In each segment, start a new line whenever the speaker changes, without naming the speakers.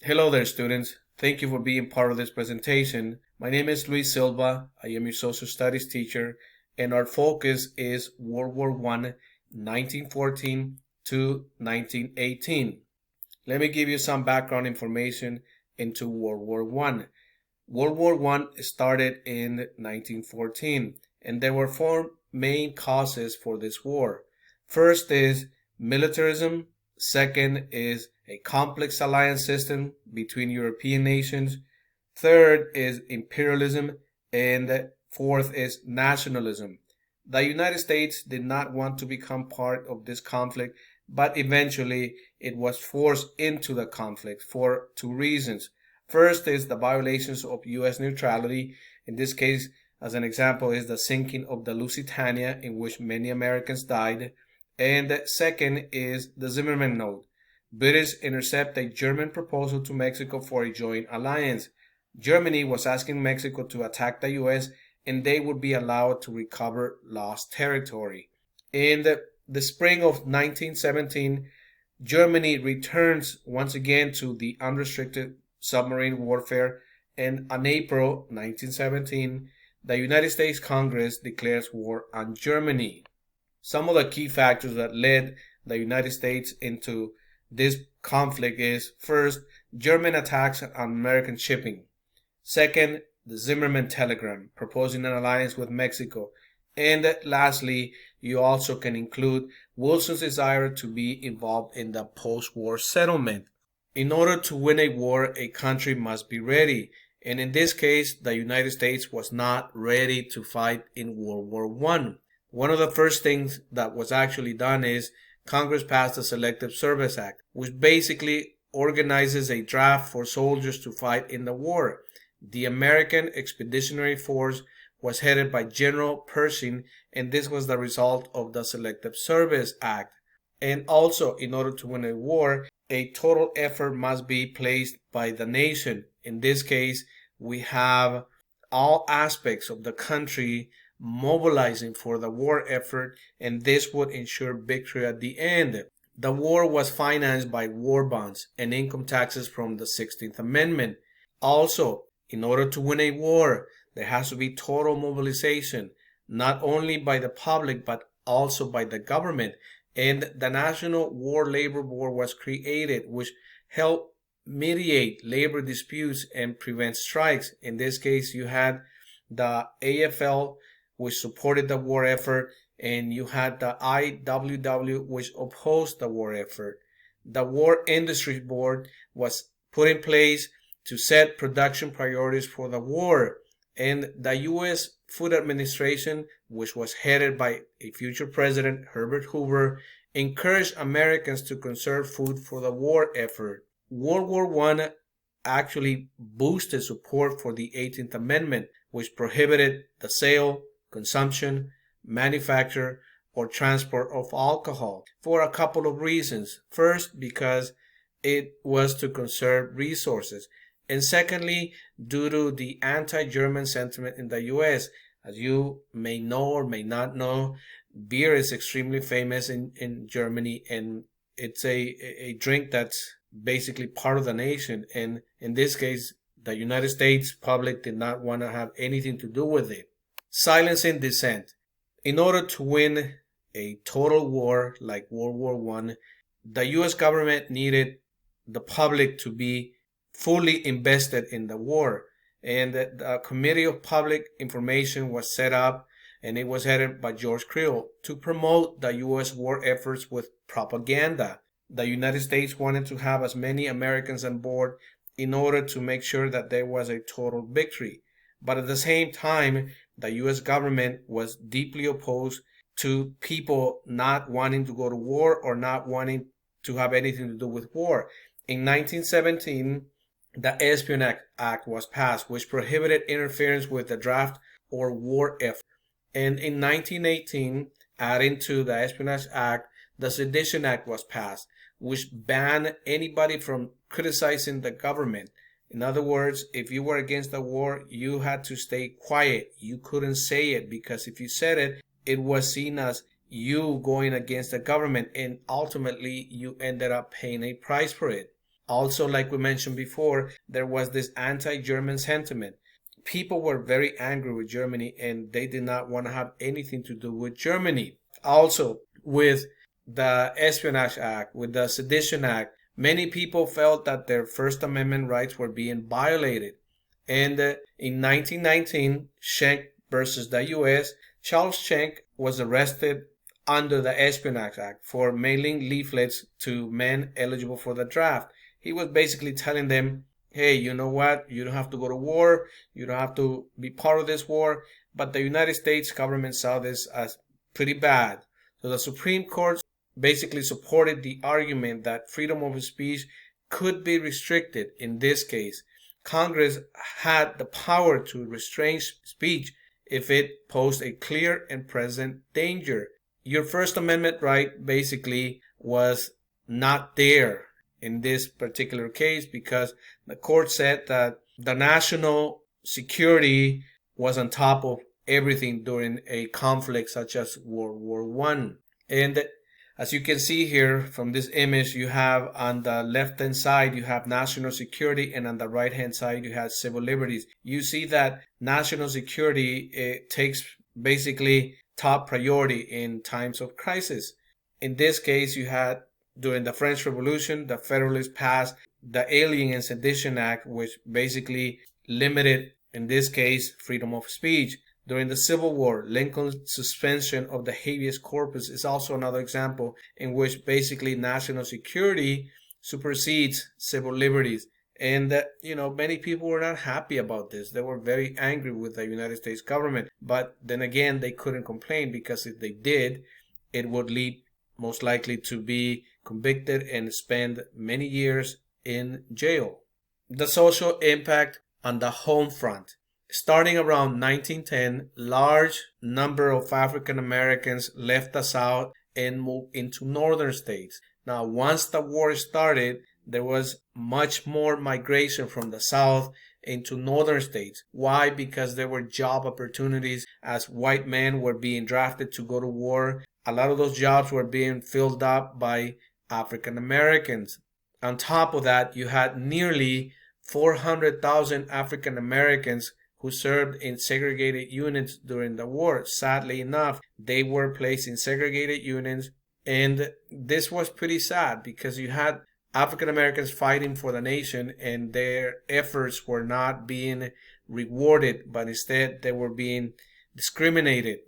Hello there, students. Thank you for being part of this presentation. My name is Luis Silva. I am your social studies teacher, and our focus is World War I, 1914 to 1918. Let me give you some background information into World War I. World War I started in 1914, and there were four main causes for this war. First is militarism. Second is a complex alliance system between European nations. Third is imperialism. And fourth is nationalism. The United States did not want to become part of this conflict, but eventually it was forced into the conflict for two reasons. First is the violations of U.S. neutrality. In this case, as an example, is the sinking of the Lusitania, in which many Americans died. And second is the Zimmerman Note. British intercept a German proposal to Mexico for a joint alliance. Germany was asking Mexico to attack the U.S. and they would be allowed to recover lost territory. In the spring of 1917, Germany returns once again to the unrestricted submarine warfare, and on April 1917, the United States Congress declares war on Germany. Some of the key factors that led the United States into this conflict is, first, German attacks on American shipping. Second, the Zimmerman telegram proposing an alliance with Mexico. And lastly, you also can include Wilson's desire to be involved in the post-war settlement. In order to win a war, a country must be ready. And in this case, the United States was not ready to fight in World War I. One of the first things that was actually done is Congress passed the Selective Service Act, which basically organizes a draft for soldiers to fight in the war. The American Expeditionary Force was headed by General Pershing, and this was the result of the Selective Service Act. And also, in order to win a war, a total effort must be placed by the nation. In this case, we have all aspects of the country mobilizing for the war effort, and this would ensure victory at the end. The war was financed by war bonds and income taxes from the 16th Amendment. Also, in order to win a war, there has to be total mobilization, not only by the public but also by the government. And the National War Labor Board was created, which helped mediate labor disputes and prevent strikes. In this case, you had the AFL, which supported the war effort, and you had the IWW, which opposed the war effort. The War Industries Board was put in place to set production priorities for the war, and the U.S. Food Administration, which was headed by a future president, Herbert Hoover, encouraged Americans to conserve food for the war effort. World War I actually boosted support for the 18th Amendment, which prohibited the sale, consumption, manufacture, or transport of alcohol for a couple of reasons. First, because it was to conserve resources. And secondly, due to the anti-German sentiment in the U.S. As you may know or may not know, beer is extremely famous in Germany, and it's a drink that's basically part of the nation. And in this case, the United States public did not want to have anything to do with it. Silencing dissent. In order to win a total war like World War I, the U.S. government needed the public to be fully invested in the war. And the Committee of Public Information was set up, and it was headed by George Creel to promote the U.S. war efforts with propaganda. The United States wanted to have as many Americans on board in order to make sure that there was a total victory. But at the same time, the U.S. government was deeply opposed to people not wanting to go to war or not wanting to have anything to do with war. In 1917, the Espionage Act was passed, which prohibited interference with the draft or war effort. And in 1918, adding to the Espionage Act, the Sedition Act was passed, which banned anybody from criticizing the government. In other words, if you were against the war, you had to stay quiet. You couldn't say it, because if you said it, it was seen as you going against the government, and ultimately you ended up paying a price for it. Also, like we mentioned before, there was this anti-German sentiment. People were very angry with Germany and they did not want to have anything to do with Germany. Also, with the Espionage Act, with the Sedition Act, many people felt that their First Amendment rights were being violated. And in 1919, Schenck versus the US, Charles Schenck was arrested under the Espionage Act for mailing leaflets to men eligible for the draft. He was basically telling them, hey, you know what? You don't have to go to war. You don't have to be part of this war. But the United States government saw this as pretty bad. So the Supreme Court basically supported the argument that freedom of speech could be restricted. In this case, Congress had the power to restrain speech if it posed a clear and present danger. Your First Amendment right basically was not there in this particular case because the court said that the national security was on top of everything during a conflict such as World War I. And as you can see here from this image, you have on the left-hand side, you have national security, and on the right-hand side, you have civil liberties. You see that national security takes basically top priority in times of crisis. In this case, you had during the French Revolution, the Federalists passed the Alien and Sedition Act, which basically limited, in this case, freedom of speech. During the Civil War, Lincoln's suspension of the habeas corpus is also another example in which basically national security supersedes civil liberties. And many people were not happy about this. They were very angry with the United States government. But then again, they couldn't complain because if they did, it would lead most likely to be convicted and spend many years in jail. The social impact on the home front. Starting around 1910, large number of African Americans left the South and moved into northern states. Now, once the war started, there was much more migration from the South into northern states. Why? Because there were job opportunities as white men were being drafted to go to war. A lot of those jobs were being filled up by African Americans. On top of that, you had nearly 400,000 African Americans who served in segregated units during the war. Sadly enough, they were placed in segregated units, and this was pretty sad because you had African Americans fighting for the nation and their efforts were not being rewarded, but instead they were being discriminated.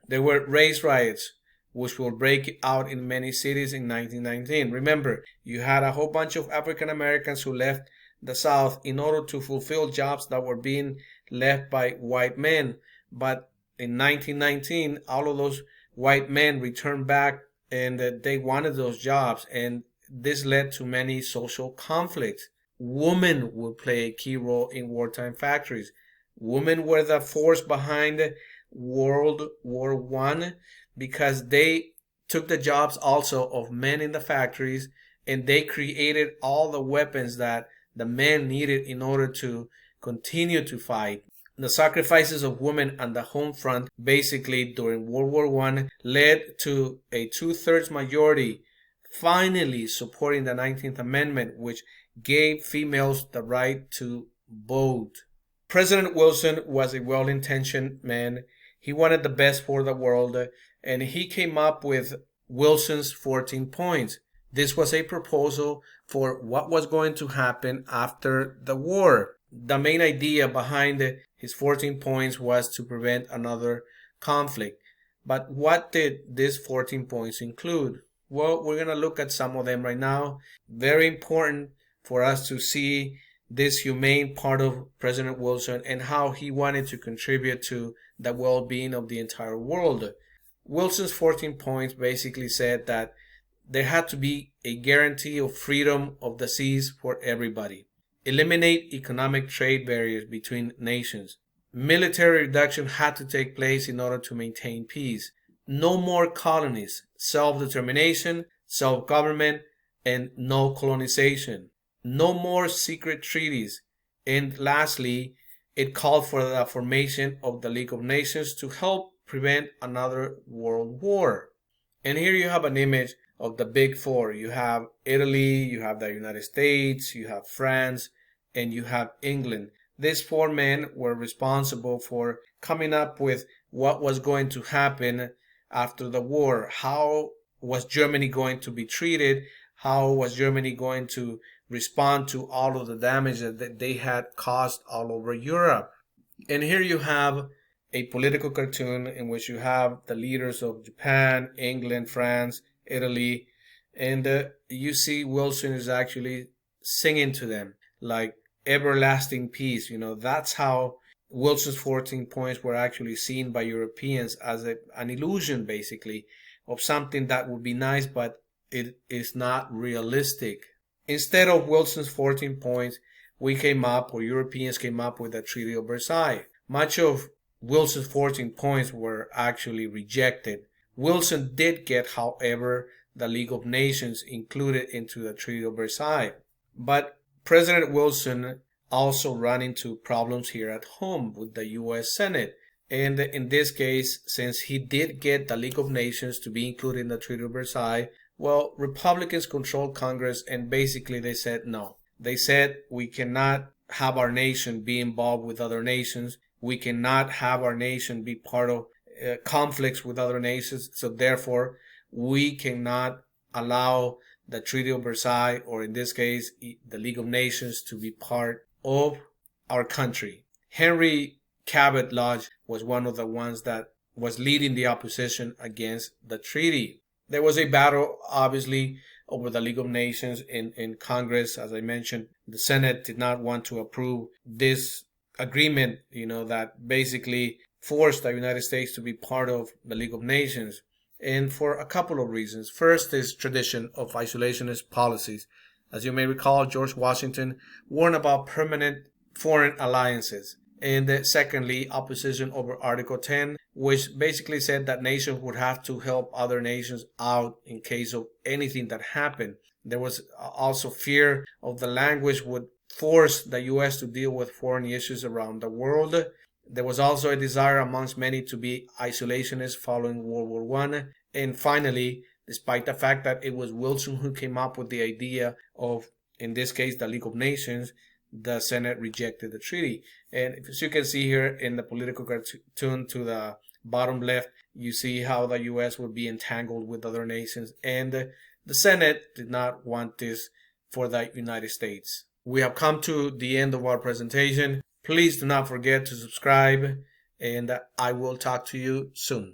There were race riots, which will break out in many cities in 1919. Remember, you had a whole bunch of African Americans who left the South in order to fulfill jobs that were being left by white men. But in 1919, all of those white men returned back and they wanted those jobs. And this led to many social conflicts. Women would play a key role in wartime factories. Women were the force behind World War I because they took the jobs also of men in the factories and they created all the weapons that the men needed in order to continue to fight. The sacrifices of women on the home front basically during World War I led to a 2/3 majority finally supporting the 19th Amendment, which gave females the right to vote. President Wilson was a well-intentioned man. He wanted the best for the world, and he came up with Wilson's 14 points. This was a proposal for what was going to happen after the war. The main idea behind his 14 points was to prevent another conflict. But what did these 14 points include? Well, we're going to look at some of them right now. Very important for us to see this humane part of President Wilson and how he wanted to contribute to the well-being of the entire world. Wilson's 14 points basically said that there had to be a guarantee of freedom of the seas for everybody. Eliminate economic trade barriers between nations. Military reduction had to take place in order to maintain peace. No more colonies. Self-determination, self-government, and no colonization. No more secret treaties. And lastly, it called for the formation of the League of Nations to help prevent another world war. And here you have an image of the big four. You have Italy, you have the United States, you have France, and you have England. These four men were responsible for coming up with what was going to happen after the war. How was Germany going to be treated? How was Germany going to respond to all of the damage that they had caused all over Europe? And here you have a political cartoon in which you have the leaders of Japan, England, France, Italy, and you see Wilson is actually singing to them like everlasting peace. That's how Wilson's 14 points were actually seen by Europeans as an illusion, basically, of something that would be nice, but it is not realistic. Instead of Wilson's 14 points, Europeans came up with the Treaty of Versailles. Much of Wilson's 14 points were actually rejected. Wilson did get, however, the League of Nations included into the Treaty of Versailles. But President Wilson also ran into problems here at home with the U.S. Senate. And in this case, since he did get the League of Nations to be included in the Treaty of Versailles, well, Republicans controlled Congress, and basically they said no. They said we cannot have our nation be involved with other nations. We cannot have our nation be part of conflicts with other nations. So therefore, we cannot allow the Treaty of Versailles, or in this case, the League of Nations, to be part of our country. Henry Cabot Lodge was one of the ones that was leading the opposition against the treaty. There was a battle, obviously, over the League of Nations in Congress. As I mentioned, the Senate did not want to approve this agreement, that basically forced the United States to be part of the League of Nations. And for a couple of reasons. First is tradition of isolationist policies. As you may recall, George Washington warned about permanent foreign alliances. And secondly, opposition over Article 10, which basically said that nations would have to help other nations out in case of anything that happened. There was also fear of the language would force the U.S. to deal with foreign issues around the world. There was also a desire amongst many to be isolationists following World War I. And finally, despite the fact that it was Wilson who came up with the idea of, in this case, the League of Nations, the Senate rejected the treaty. And as you can see here in the political cartoon to the bottom left, you see how the U.S. would be entangled with other nations. And the Senate did not want this for the United States. We have come to the end of our presentation. Please do not forget to subscribe, and I will talk to you soon.